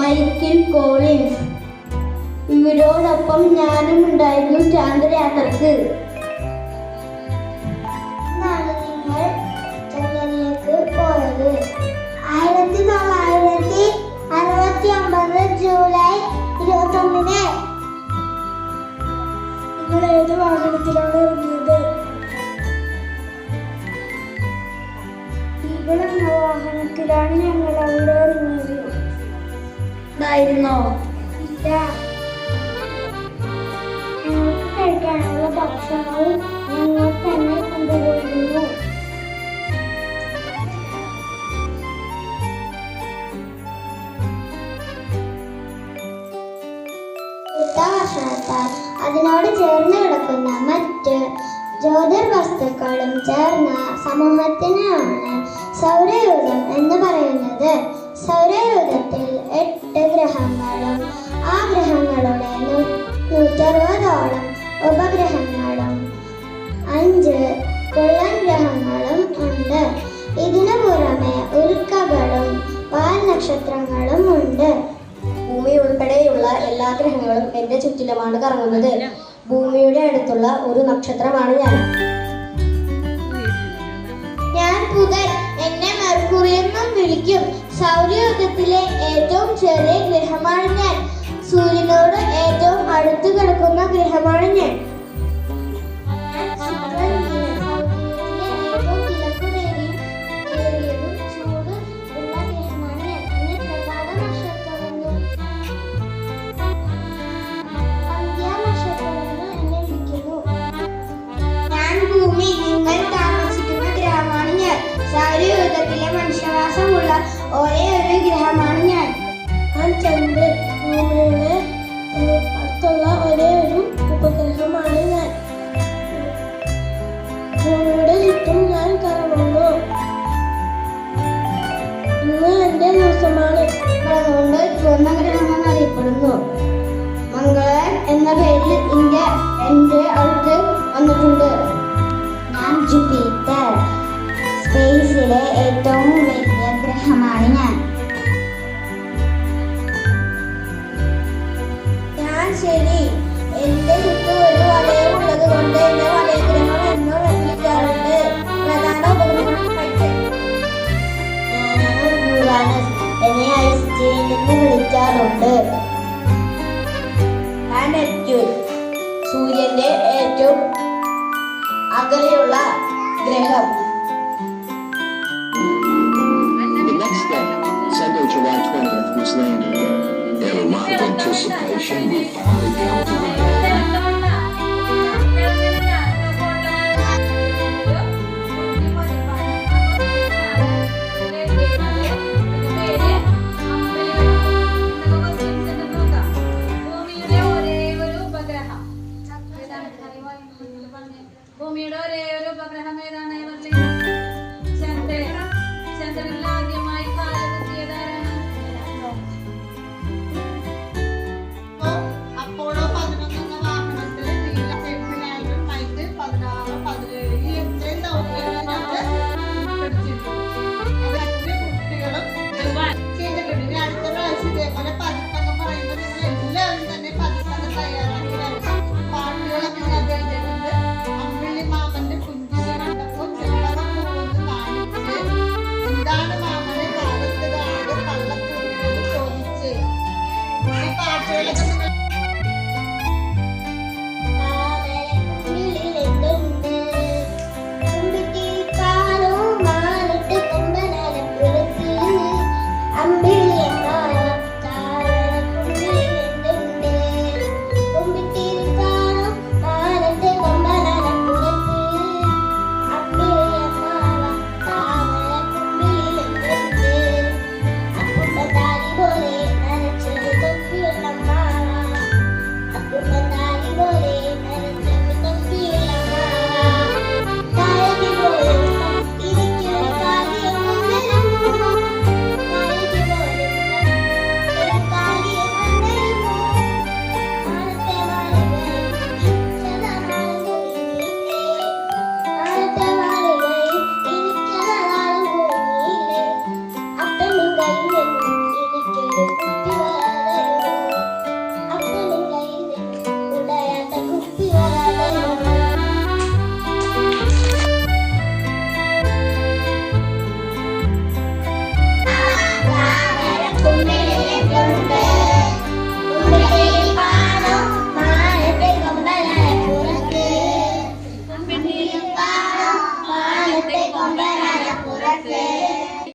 Michael Collins. ഇവരോടൊപ്പം ഞാനും ഉണ്ടായിരുന്നു ചാന്ദ്രയാത്രക്ക്. നിങ്ങൾ ചന്ദ്രനിലേക്ക് പോയത് 1969 ജൂലൈ 21. നിങ്ങൾ ഏത് വാഹനത്തിലാണ് ഇറങ്ങിയത്? ഇവിടെ വാഹനത്തിലാണ് ഞങ്ങൾ അവിടെ ഇറങ്ങിയത്. ഉണ്ടായിരുന്നോ? ഇല്ല, ഞങ്ങൾക്ക് കഴിക്കാനുള്ള ഭക്ഷണവും ഞങ്ങൾ തന്നെ കൊണ്ടുപോയിരുന്നു. ഭക്ഷണത്താൽ അതിനോട് ചേർന്ന് കിടക്കുന്ന മറ്റ് ജ്യോതിർവസ്തുക്കളും ചേർന്ന സമൂഹത്തിനാണ് സൗരയൂഥം എന്ന് പറയുന്നത്. സൗരയൂഥത്തിൽ 8 ഗ്രഹങ്ങളും ആ ഗ്രഹങ്ങളുടെ 160ഓളം ഉപഗ്രഹങ്ങളും 5 കുള്ളൻ ഗ്രഹങ്ങളും ഉണ്ട്. ഇതിനു പുറമെ ഉൽക്കകളും വാൽനക്ഷത്രങ്ങളും ഉണ്ട്. ഭൂമി ഉൾപ്പെടെയുള്ള എല്ലാ ഗ്രഹങ്ങളും എന്റെ ചുറ്റിലുമാണ് കറങ്ങുന്നത്. ഭൂമിയുടെ അടുത്തുള്ള ഒരു നക്ഷത്രമാണ് ഞാൻ. ഞാൻ ബുധൻ, എന്നെ മെർക്കുറി എന്നും വിളിക്കും. സൗരയൂഥത്തിലെ ഏറ്റവും ചെറിയ ഗ്രഹമാണ് ഞാൻ. സൂര്യനോട് ഏറ്റവും അടുത്ത് കിടക്കുന്ന ഗ്രഹമാണ് ഞാൻ. ഭൂമി, നിങ്ങൾ താമസിക്കുന്ന ഗ്രഹമാണ് ഞാൻ. സൗരയൂഥത്തിലെ മനുഷ്യവാസമുള്ള ഒരേ ഒരു ഗ്രഹമാണ് ഞാൻ. ചന്ദ്രൻ, ഭൂമിയുടെ അടുത്തുള്ള ഒരേ ഒരു ഉപഗ്രഹമാണ് ഞാൻ. ഭൂമിയുടെ ചുറ്റും ഞാൻ കറങ്ങുന്നു. ഇന്ന് എന്റെ ദിവസമാണ്. അതുകൊണ്ട് ചുവന്ന ഗ്രഹം എന്നറിയപ്പെടുന്നു. മംഗളൻ എന്ന പേരിൽ ഇന്ത്യ എന്റെ അടുത്ത് വന്നിട്ടുണ്ട്. ഞാൻ ജൂപ്പിറ്റർ, സ്പേസിലെ ഏറ്റവും വലിയ ഗ്രഹമാണ് ഞാൻ. ഞാൻ ശരി, എന്റെ ചുറ്റും ഒരു വലയം ഉള്ളത് കൊണ്ട് എന്നെ വലയഗ്രഹം എന്നും വിളിക്കാറുണ്ട്. പ്രധാന ഉപഗ്രഹം ടൈറ്റൻ. ഞാനാണ് യുറാനസ്, എന്നെ ഐസ്ജെയിൻ എന്ന് വിളിക്കാറുണ്ട്. ഞാൻ നെപ്റ്റ്യൂൺ, സൂര്യന്റെ ഏറ്റവും അകലെയുള്ള ഗ്രഹം. The next day, Sunday, July 20th, was landing day. In a lot of anticipation, we finally come to the day. ഭൂമിയുടെ ഒരേ ഒരു ഉപഗ്രഹം ഏതാണ്? ചന്ദ്രൻ. ചന്ദ്രനിൽ ആദ്യം